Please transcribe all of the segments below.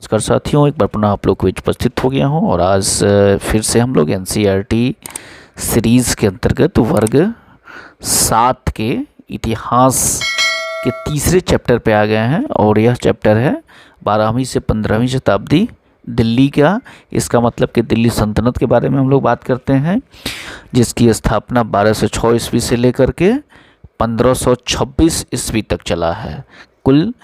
नमस्कार साथियों, एक बार पुनः आप लोग को उपस्थित हो गया हूँ और आज फिर से हम लोग एनसीईआरटी सीरीज़ के अंतर्गत वर्ग 7 के इतिहास के तीसरे चैप्टर पे आ गए हैं और यह चैप्टर है 12वीं से 15वीं शताब्दी दिल्ली का। इसका मतलब कि दिल्ली सल्तनत के बारे में हम लोग बात करते हैं, जिसकी स्थापना 1206 ईस्वी से लेकर के 1526 ईस्वी तक चला है। कुल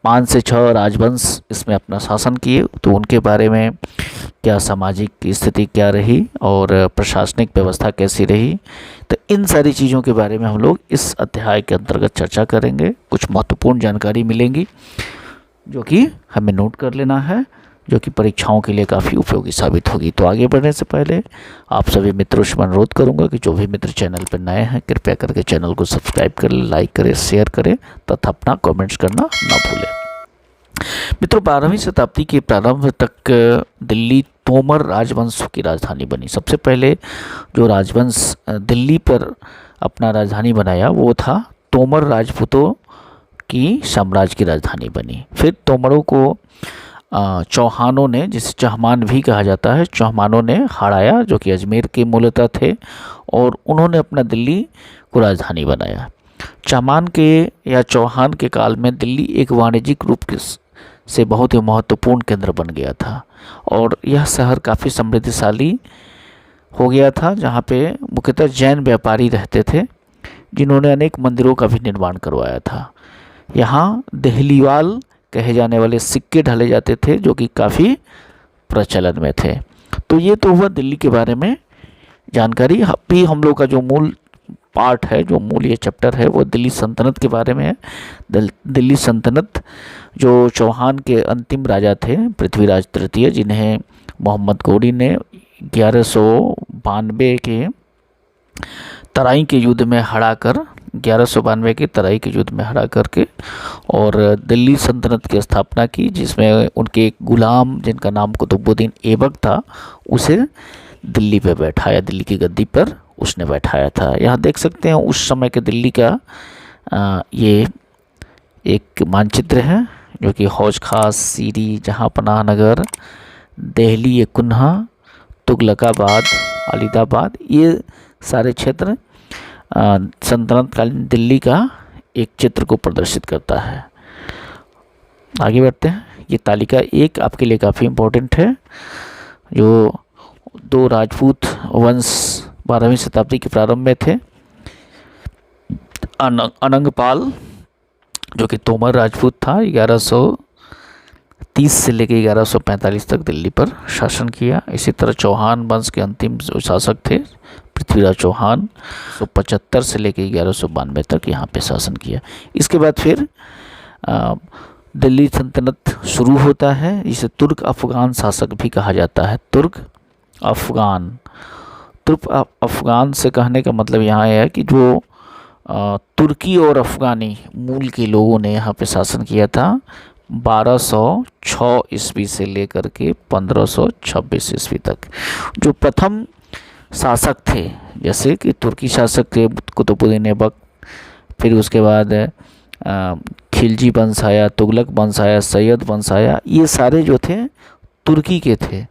5 से 6 राजवंश इसमें अपना शासन किए, तो उनके बारे में क्या सामाजिक स्थिति क्या रही और प्रशासनिक व्यवस्था कैसी रही, तो इन सारी चीज़ों के बारे में हम लोग इस अध्याय के अंतर्गत चर्चा करेंगे। कुछ महत्वपूर्ण जानकारी मिलेंगी जो कि हमें नोट कर लेना है, जो कि परीक्षाओं के लिए काफ़ी उपयोगी साबित होगी। तो आगे बढ़ने से पहले आप सभी मित्रों से अनुरोध करूंगा कि जो भी मित्र चैनल पर नए हैं कृपया करके चैनल को सब्सक्राइब करें, लाइक करें, शेयर करें तथा अपना कमेंट्स करना ना भूलें। मित्रों, 12वीं शताब्दी के प्रारंभ तक दिल्ली तोमर राजवंश की राजधानी बनी। सबसे पहले जो राजवंश दिल्ली पर अपना राजधानी बनाया वो था तोमर राजपूतों की साम्राज्य की राजधानी बनी। फिर तोमरों को चौहानों ने, जिसे चहमान भी कहा जाता है, चौहानों ने हराया, जो कि अजमेर के मूलतः थे, और उन्होंने अपना दिल्ली को राजधानी बनाया। चहमान के या चौहान के काल में दिल्ली एक वाणिज्यिक रूप से बहुत ही महत्वपूर्ण केंद्र बन गया था और यह शहर काफ़ी समृद्धशाली हो गया था, जहाँ पे मुख्यतः जैन व्यापारी रहते थे, जिन्होंने अनेक मंदिरों का भी निर्माण करवाया था। यहाँ देहलीवाल कहे जाने वाले सिक्के ढले जाते थे, जो कि काफ़ी प्रचलन में थे। तो ये तो हुआ दिल्ली के बारे में जानकारी। अभी हम लोग का जो मूल पार्ट है, जो मूल ये चैप्टर है, वो दिल्ली सल्तनत के बारे में है। दिल्ली सल्तनत जो चौहान के अंतिम राजा थे, पृथ्वीराज तृतीय, जिन्हें मोहम्मद घोरी ने 1192 के तराई के युद्ध में हराकर 1192 के तराई के युद्ध में हरा करके और दिल्ली सल्तनत की स्थापना की, जिसमें उनके एक गुलाम जिनका नाम कुतुबुद्दीन ऐबक था, उसे दिल्ली पे बैठाया, दिल्ली की गद्दी पर उसने बैठाया था। यहाँ देख सकते हैं उस समय के दिल्ली का ये एक मानचित्र है, जो कि हौज खास, सीरी, जहाँपनाह नगर, देहली कुन्हा, तुगलकाबाद, अलीदाबाद, ये सारे क्षेत्र सल्तनत कालीन दिल्ली का एक चित्र को प्रदर्शित करता है। आगे बढ़ते हैं। ये तालिका एक आपके लिए काफ़ी इम्पोर्टेंट है। जो 2 राजपूत वंश 12वीं शताब्दी के प्रारंभ में थे। अनंगपाल, जो कि तोमर राजपूत था, 1130 से लेकर 1145 तक दिल्ली पर शासन किया। इसी तरह चौहान वंश के अंतिम जो शासक थे पृथ्वीराज चौहान, 175 से लेकर 1192 तक यहाँ पे शासन किया। इसके बाद फिर दिल्ली सल्तनत शुरू होता है, जिसे तुर्क अफगान शासक भी कहा जाता है। तुर्क अफगान से कहने का मतलब यहाँ है कि जो तुर्की और अफगानी मूल के लोगों ने यहाँ पे शासन किया था 1206 ईस्वी से लेकर के 1526 ईस्वी तक। जो प्रथम शासक थे, जैसे कि तुर्की शासक थे कुतुबुद्दीन ऐबक, फिर उसके बाद खिलजी वंश आया, तुगलक वंश आया, सैयद वंश आया, ये सारे जो थे तुर्की के थे,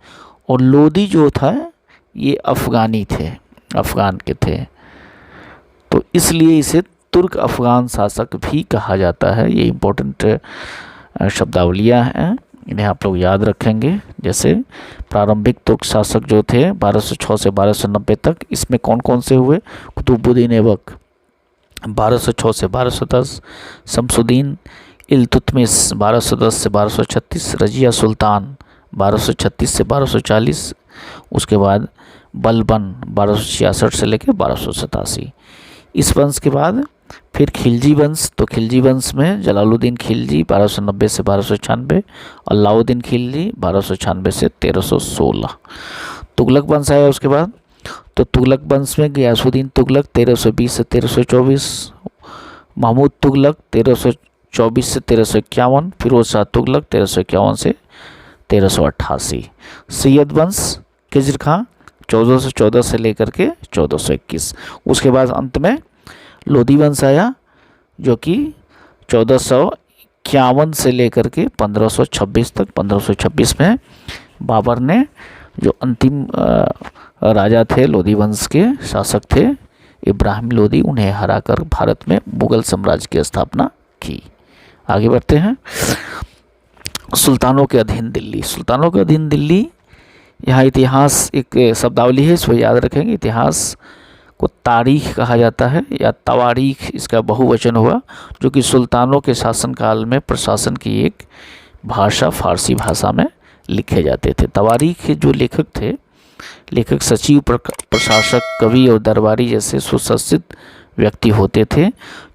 और लोदी जो था ये अफ़गानी थे, अफ़गान के थे। तो इसलिए इसे तुर्क अफ़गान शासक भी कहा जाता है। ये इम्पोर्टेंट शब्दावलियाँ हैं, इन्हें आप लोग याद रखेंगे। जैसे प्रारंभिक तुर्क शासक जो थे 1206 से 1290 तक, इसमें कौन कौन से हुए? कुतुबुद्दीन ऐबक 1206 से 1210, शमसुद्दीन इल्तुतमिश 1210 से 1236, रजिया सुल्तान 1236 से 1240, उसके बाद बलबन 1266 से लेकर 1287। इस वंश के बाद फिर खिलजी वंश, तो खिलजी वंश में जलालुद्दीन खिलजी 1290 से 1296, अलाउद्दीन खिलजी 1296 से 1316। तुगलक वंश आया उसके बाद, तो तुगलक वंश में गयासुद्दीन तुगलक 1320 से 1324, महमूद तुगलक 1324 से 1351, फिरोज शाह तुगलक 1351 से 1388। सैयद वंश खिज़र खां 1414 से लेकर के 1421। उसके बाद अंत में लोदी वंश आया, जो कि 1551 से लेकर के 1526 तक। 1526 में बाबर ने जो अंतिम राजा थे, लोधी वंश के शासक थे इब्राहिम लोधी, उन्हें हराकर भारत में मुगल साम्राज्य की स्थापना की। आगे बढ़ते हैं। सुल्तानों के अधीन दिल्ली। सुल्तानों के अधीन दिल्ली, यहाँ इतिहास एक शब्दावली है, इसको याद रखेंगे। इतिहास को तारीख कहा जाता है या तवारीख, इसका बहुवचन हुआ, जो कि सुल्तानों के शासनकाल में प्रशासन की एक भाषा फारसी भाषा में लिखे जाते थे। तवारीख के जो लेखक थे, लेखक सचिव, प्रशासक, कवि और दरबारी जैसे सुशिक्षित व्यक्ति होते थे,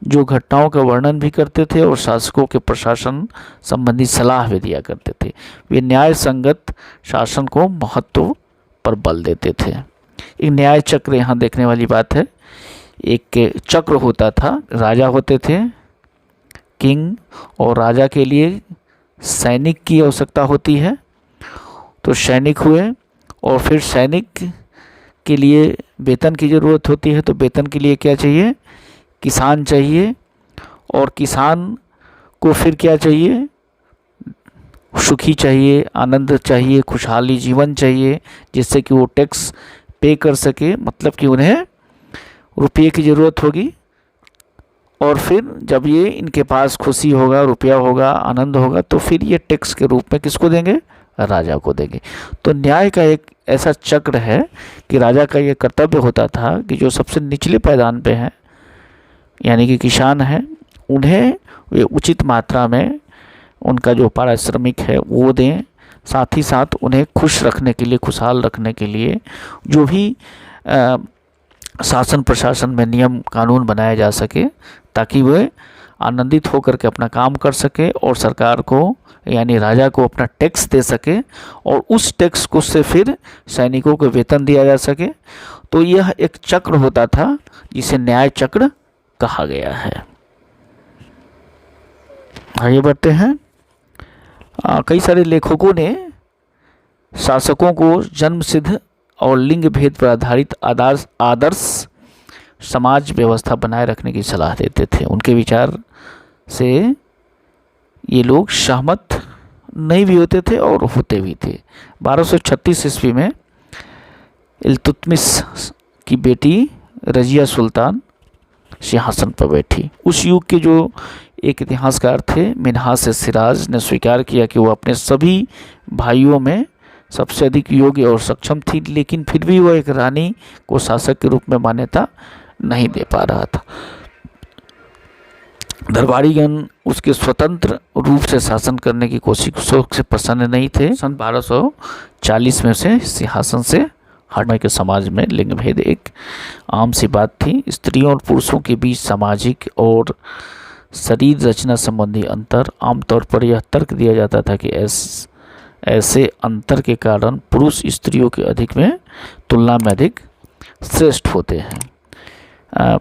जो घटनाओं का वर्णन भी करते थे और शासकों के प्रशासन संबंधी सलाह भी दिया करते थे। वे न्याय संगत शासन को महत्व पर बल देते थे। एक न्याय चक्र यहाँ देखने वाली बात है। एक चक्र होता था, राजा होते थे, किंग, और राजा के लिए सैनिक की आवश्यकता होती है, तो सैनिक हुए, और फिर सैनिक के लिए वेतन की ज़रूरत होती है, तो वेतन के लिए क्या चाहिए? किसान चाहिए, और किसान को फिर क्या चाहिए? सुखी चाहिए, आनंद चाहिए, खुशहाली जीवन चाहिए, जिससे कि वो टैक्स पे कर सके, मतलब कि उन्हें रुपये की ज़रूरत होगी, और फिर जब ये इनके पास खुशी होगा, रुपया होगा, आनंद होगा, तो फिर ये टैक्स के रूप में किसको देंगे? राजा को देंगे। तो न्याय का एक ऐसा चक्र है कि राजा का ये कर्तव्य होता था कि जो सबसे निचले पायदान पे हैं, यानी कि किसान हैं, उन्हें वे उचित मात्रा में उनका जो पारिश्रमिक है वो दें, साथ ही साथ उन्हें खुश रखने के लिए, खुशहाल रखने के लिए जो भी शासन प्रशासन में नियम कानून बनाया जा सके, ताकि वे आनंदित होकर के अपना काम कर सके और सरकार को यानी राजा को अपना टैक्स दे सके, और उस टैक्स को से फिर सैनिकों को वेतन दिया जा सके। तो यह एक चक्र होता था जिसे न्याय चक्र कहा गया है। आगे बढ़ते हैं। कई सारे लेखकों ने शासकों को जन्मसिद्ध और लिंग भेद पर आधारित आदर्श समाज व्यवस्था बनाए रखने की सलाह देते थे। उनके विचार से ये लोग सहमत नहीं भी होते थे और होते भी थे। 1236 ईस्वी में इल्तुतमिश की बेटी रजिया सुल्तान सिंहासन पर बैठी। उस युग के जो एक इतिहासकार थे मिन्हाज सिराज ने स्वीकार किया कि वो अपने सभी भाइयों में सबसे अधिक योग्य और सक्षम थी, लेकिन फिर भी वह एक रानी को शासक के रूप में मान्यता नहीं दे पा रहा था। दरबारीगण उसके स्वतंत्र रूप से शासन करने की कोशिश से प्रसन्न नहीं थे। सन 1240 में से सिंहासन से हटने के समाज में लिंग भेद एक आम सी बात थी। स्त्रियों और पुरुषों के बीच सामाजिक और शरीर रचना संबंधी अंतर, आमतौर पर यह तर्क दिया जाता था कि ऐसे अंतर के कारण पुरुष स्त्रियों के अधिक में तुलना में अधिक श्रेष्ठ होते हैं।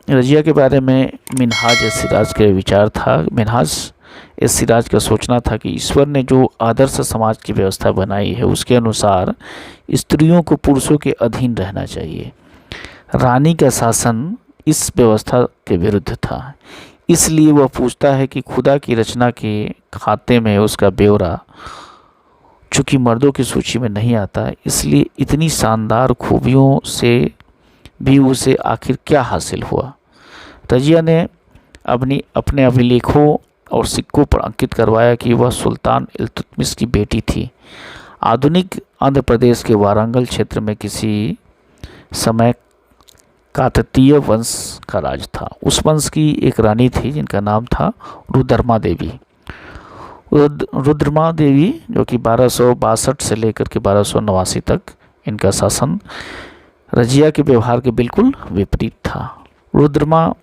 रजिया के बारे में मिन्हाज सिराज के विचार था। मिन्हाज सिराज का सोचना था कि ईश्वर ने जो आदर्श समाज की व्यवस्था बनाई है उसके अनुसार स्त्रियों को पुरुषों के अधीन रहना चाहिए। रानी का शासन इस व्यवस्था के विरुद्ध था, इसलिए वह पूछता है कि खुदा की रचना के खाते में उसका ब्यौरा चूँकि मर्दों की सूची में नहीं आता, इसलिए इतनी शानदार खूबियों से भी उसे आखिर क्या हासिल हुआ। रजिया ने अपने अभिलेखों और सिक्कों पर अंकित करवाया कि वह सुल्तान इल्तुतमिश की बेटी थी। आधुनिक आंध्र प्रदेश के वारंगल क्षेत्र में किसी समय काकतीय वंश का राज था। उस वंश की एक रानी थी जिनका नाम था रुद्रमा देवी। रुद्रमा देवी जो कि 1262 से लेकर के 1289 तक इनका शासन रजिया के व्यवहार के बिल्कुल विपरीत था। रुद्रमा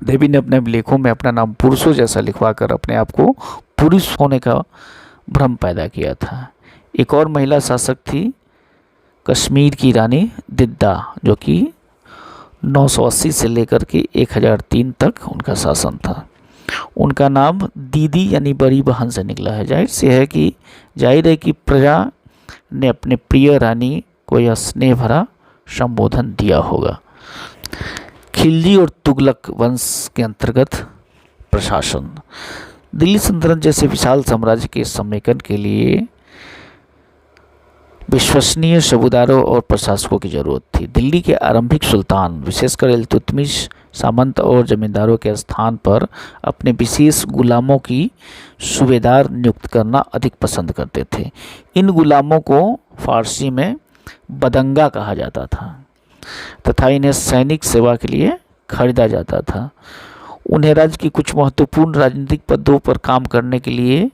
देवी ने अपने लेखों में अपना नाम पुरुषों जैसा लिखवाकर अपने आप को पुरुष होने का भ्रम पैदा किया था। एक और महिला शासक थी कश्मीर की रानी दिद्दा, जो कि 980 से लेकर के 1003 तक उनका शासन था। उनका नाम दीदी यानी बड़ी बहन से निकला है। जाहिर है कि प्रजा ने अपने प्रिय रानी को यह स्नेह भरा संबोधन दिया होगा। खिलजी और तुगलक वंश के अंतर्गत प्रशासन। दिल्ली सल्तनत जैसे विशाल साम्राज्य के समेकन के लिए विश्वसनीय सूबेदारों और प्रशासकों की जरूरत थी। दिल्ली के आरंभिक सुल्तान विशेषकर इल्तुतमिश सामंत और जमींदारों के स्थान पर अपने विशेष गुलामों की सूबेदार नियुक्त करना अधिक पसंद करते थे। इन गुलामों को फारसी में बदंगा कहा जाता था तथा इन्हें सैनिक सेवा के लिए खरीदा जाता था। उन्हें राज्य की कुछ महत्वपूर्ण राजनीतिक पदों पर काम करने के लिए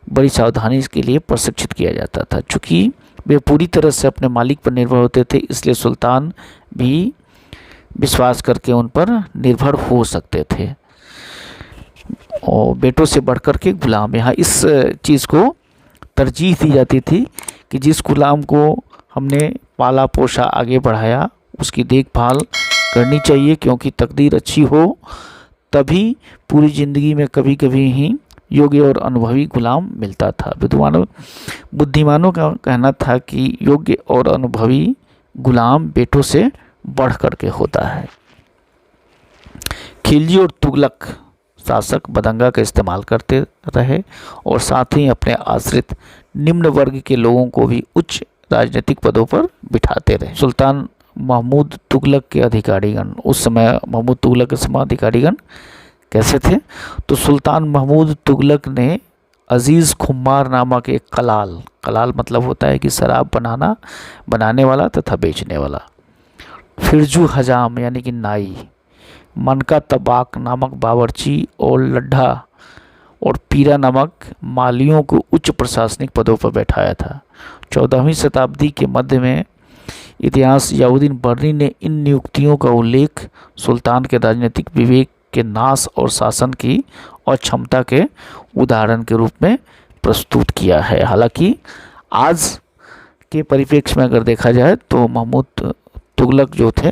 बड़ी सावधानी के लिए प्रशिक्षित किया जाता था। चूँकि वे पूरी तरह से अपने मालिक पर निर्भर होते थे, इसलिए सुल्तान भी विश्वास करके उन पर निर्भर हो सकते थे और बेटों से बढ़कर के गुलाम। यहाँ इस चीज़ को तरजीह दी जाती थी कि जिस गुलाम को हमने पाला पोसा आगे बढ़ाया उसकी देखभाल करनी चाहिए, क्योंकि तकदीर अच्छी हो तभी पूरी ज़िंदगी में कभी कभी ही योग्य और अनुभवी गुलाम मिलता था। विद्वानों बुद्धिमानों का कहना था कि योग्य और अनुभवी गुलाम बेटों से बढ़ करके होता है। खिलजी और तुगलक शासक बदंगा का इस्तेमाल करते रहे और साथ ही अपने आश्रित निम्न वर्ग के लोगों को भी उच्च राजनीतिक पदों पर बिठाते रहे। सुल्तान महमूद तुगलक के अधिकारीगण, उस समय महमूद तुगलक के समय अधिकारीगण कैसे थे? तो सुल्तान महमूद तुगलक ने अजीज़ खुमार नामक एक कलाल मतलब होता है कि शराब बनाने वाला तथा बेचने वाला, फिरजू हजाम यानी कि नाई, मनका तबाक नामक बावर्ची और लड्ढा और पीरा नामक मालियों को उच्च प्रशासनिक पदों पर बैठाया था। 14वीं शताब्दी के मध्य में इतिहास याउद्दीन बर्नी ने इन नियुक्तियों का उल्लेख सुल्तान के राजनीतिक विवेक के नाश और शासन की अक्षमता के उदाहरण के रूप में प्रस्तुत किया है। हालांकि आज के परिप्रेक्ष्य में अगर देखा जाए तो महमूद तुगलक जो थे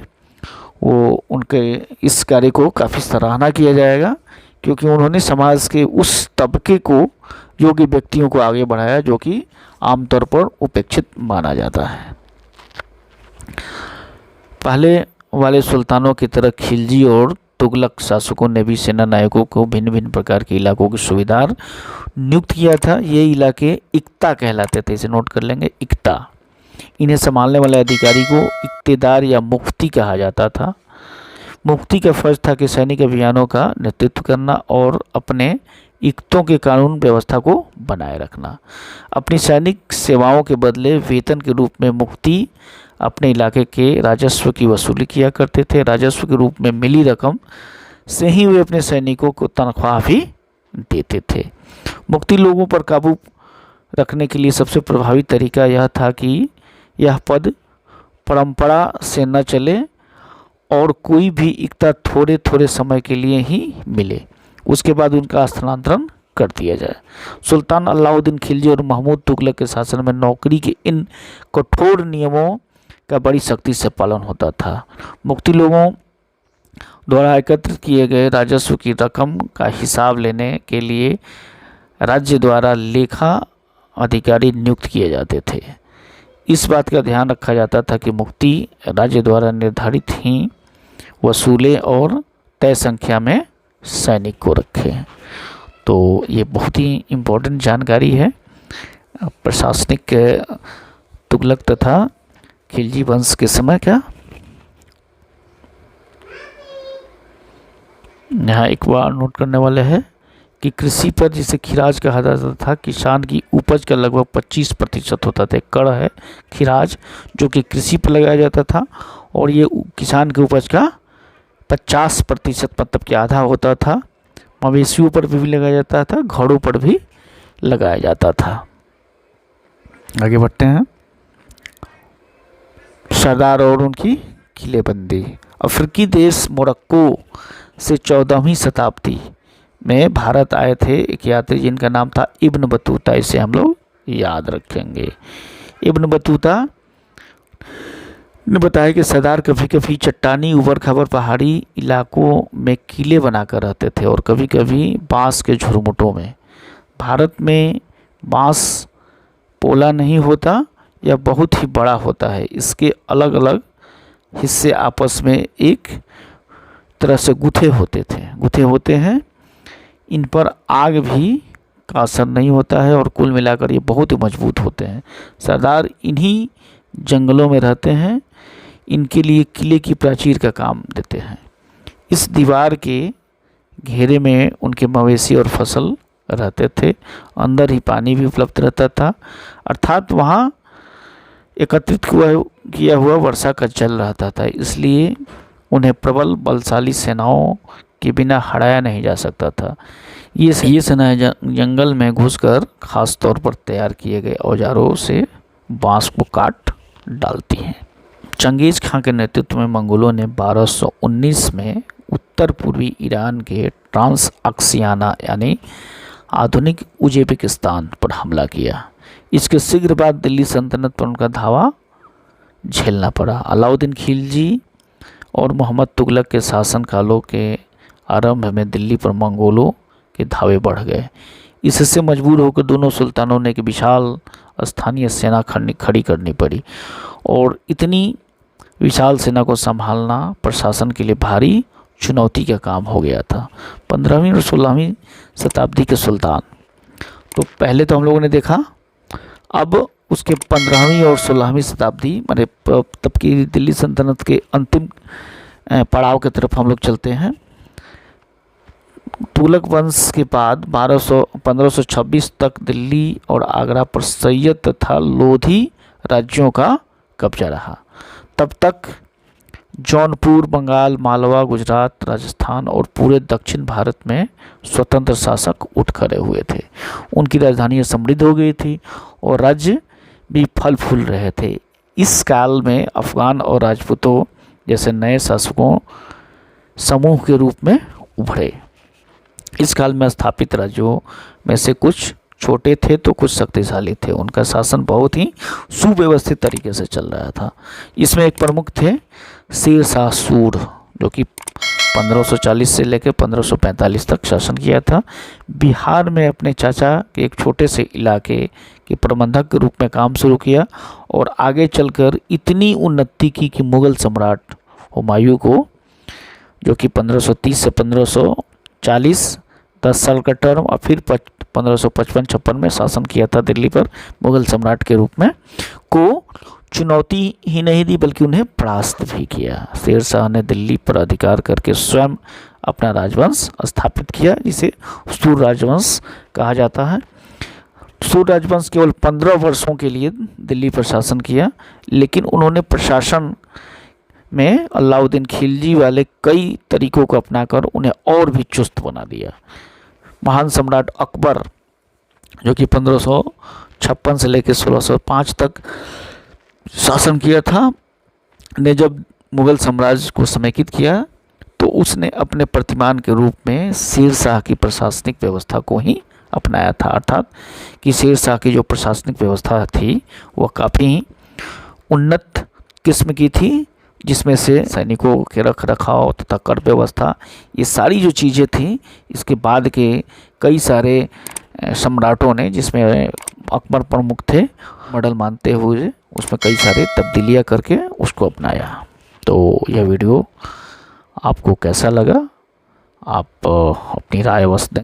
वो उनके इस कार्य को काफ़ी सराहना किया जाएगा, क्योंकि उन्होंने समाज के उस तबके को योग्य व्यक्तियों को आगे बढ़ाया जो कि आमतौर पर उपेक्षित माना जाता है। पहले वाले सुल्तानों की तरह खिलजी और तुगलक शासकों ने भी सेना नायकों को भिन्न भिन्न प्रकार के इलाकों के सूबेदार नियुक्त किया था। ये इलाके इक्ता कहलाते थे, इसे नोट कर लेंगे, इक्ता। इन्हें संभालने वाले अधिकारी को इक्तेदार या मुफ्ती कहा जाता था। मुफ्ती का फर्ज था कि सैनिक अभियानों का नेतृत्व करना और अपने इक्तों के कानून व्यवस्था को बनाए रखना। अपनी सैनिक सेवाओं के बदले वेतन के रूप में मुफ्ती अपने इलाके के राजस्व की वसूली किया करते थे। राजस्व के रूप में मिली रकम से ही वे अपने सैनिकों को तनख्वाह भी देते थे। मुफ्ती लोगों पर काबू रखने के लिए सबसे प्रभावी तरीका यह था कि यह पद परंपरा से न चले और कोई भी इक्ता थोड़े थोड़े समय के लिए ही मिले, उसके बाद उनका स्थानांतरण कर दिया जाए। सुल्तान अलाउद्दीन खिलजी और महमूद तुगलक के शासन में नौकरी के इन कठोर नियमों का बड़ी सख्ती से पालन होता था। मुफ्ती लोगों द्वारा एकत्रित किए गए राजस्व की रकम का हिसाब लेने के लिए राज्य द्वारा लेखा अधिकारी नियुक्त किए जाते थे। इस बात का ध्यान रखा जाता था कि मुफ्ती राज्य द्वारा निर्धारित ही वसूले और तय संख्या में सैनिक को रखे। तो ये बहुत ही इम्पोर्टेंट जानकारी है प्रशासनिक तुगलक तथा खिलजी वंश के समय का। यहाँ एक बार नोट करने वाले है कि कृषि पर जिसे खिराज कहा जाता था, किसान की उपज का लगभग 25% होता था। कर है खिराज जो कि कृषि पर लगाया जाता था और ये किसान की उपज का 50% मतलब कि आधा होता था। मवेशियों पर भी लगाया जाता था, घोड़ों पर भी लगाया जाता था। आगे बढ़ते हैं। सरदार और उनकी किलेबंदी। अफ्रीकी देश मोरक्को से 14वीं शताब्दी में भारत आए थे एक यात्री जिनका नाम था इब्न बतूता। इसे हम लोग याद रखेंगे। इब्न बतूता ने बताया कि सरदार कभी कभी चट्टानी ऊबड़ खाबड़ पहाड़ी इलाकों में किले बनाकर रहते थे और कभी कभी बांस के झुरमुटों में। भारत में बांस पोला नहीं होता या बहुत ही बड़ा होता है। इसके अलग अलग हिस्से आपस में एक तरह से गुथे होते हैं। इन पर आग भी का असर नहीं होता है और कुल मिलाकर ये बहुत ही मजबूत होते हैं। सरदार इन्हीं जंगलों में रहते हैं, इनके लिए किले की प्राचीर का काम देते हैं। इस दीवार के घेरे में उनके मवेशी और फसल रहते थे, अंदर ही पानी भी उपलब्ध रहता था, अर्थात वहाँ एकत्रित किया हुआ वर्षा का जल रहता था, इसलिए उन्हें प्रबल बलशाली सेनाओं के बिना हराया नहीं जा सकता था। ये सेनाएं जंगल में घुसकर खास तौर पर तैयार किए गए औजारों से बांस को काट डालती हैं। चंगेज खां के नेतृत्व में मंगोलों ने 1219 में उत्तर पूर्वी ईरान के ट्रांस अक्सियाना यानी आधुनिक उज़्बेकिस्तान पर हमला किया। इसके शीघ्र बाद दिल्ली सल्तनत पर उनका धावा झेलना पड़ा। अलाउद्दीन खिलजी और मोहम्मद तुगलक के शासन कालों के आरंभ में दिल्ली पर मंगोलों के धावे बढ़ गए। इससे मजबूर होकर दोनों सुल्तानों ने एक विशाल स्थानीय सेना खड़ी करनी पड़ी और इतनी विशाल सेना को संभालना प्रशासन के लिए भारी चुनौती का काम हो गया था। 15वीं और 16वीं शताब्दी के सुल्तान, तो पहले तो हम लोगों ने देखा, अब उसके 15वीं और 16वीं शताब्दी माने तब की दिल्ली सल्तनत के अंतिम पड़ाव की तरफ हम लोग चलते हैं। तुगलक वंश के बाद 1526 तक दिल्ली और आगरा पर सैयद तथा लोधी राज्यों का कब्जा रहा। तब तक जौनपुर, बंगाल, मालवा, गुजरात, राजस्थान और पूरे दक्षिण भारत में स्वतंत्र शासक उठ खड़े हुए थे। उनकी राजधानियाँ समृद्ध हो गई थी और राज्य भी फल फूल रहे थे। इस काल में अफगान और राजपूतों जैसे नए शासकों समूह के रूप में उभरे। इस काल में स्थापित राज्यों में से कुछ छोटे थे तो कुछ शक्तिशाली थे। उनका शासन बहुत ही सुव्यवस्थित तरीके से चल रहा था। इसमें एक प्रमुख थे शेर शाह सूर, जो कि 1540 से लेकर 1545 तक शासन किया था। बिहार में अपने चाचा के एक छोटे से इलाके के प्रबंधक के रूप में काम शुरू किया और आगे चलकर इतनी उन्नति की कि मुग़ल सम्राट हुमायूं को, जो कि 1530 से 1540 10 साल का टर्म और फिर 1555-56 में शासन किया था दिल्ली पर मुग़ल सम्राट के रूप में, को चुनौती ही नहीं दी बल्कि उन्हें परास्त भी किया। शेर शाह ने दिल्ली पर अधिकार करके स्वयं अपना राजवंश स्थापित किया, जिसे सूर राजवंश कहा जाता है। सूर राजवंश केवल 15 वर्षों के लिए दिल्ली पर शासन किया, लेकिन उन्होंने प्रशासन में अलाउद्दीन खिलजी वाले कई तरीकों को अपनाकर उन्हें और भी चुस्त बना दिया। महान सम्राट अकबर, जो कि 1556 से लेकर 1605 तक शासन किया था, ने जब मुग़ल साम्राज्य को समेकित किया तो उसने अपने प्रतिमान के रूप में शेर शाह की प्रशासनिक व्यवस्था को ही अपनाया था। अर्थात कि शेर शाह की जो प्रशासनिक व्यवस्था थी वह काफ़ी उन्नत किस्म की थी, जिसमें से सैनिकों के रख रखाव तथा कर व्यवस्था, ये सारी जो चीज़ें थी, इसके बाद के कई सारे सम्राटों ने, जिसमें अकबर प्रमुख थे, मॉडल मानते हुए उसमें कई सारे तब्दीलियां करके उसको अपनाया। तो यह वीडियो आपको कैसा लगा, आप अपनी राय अवश्य दें।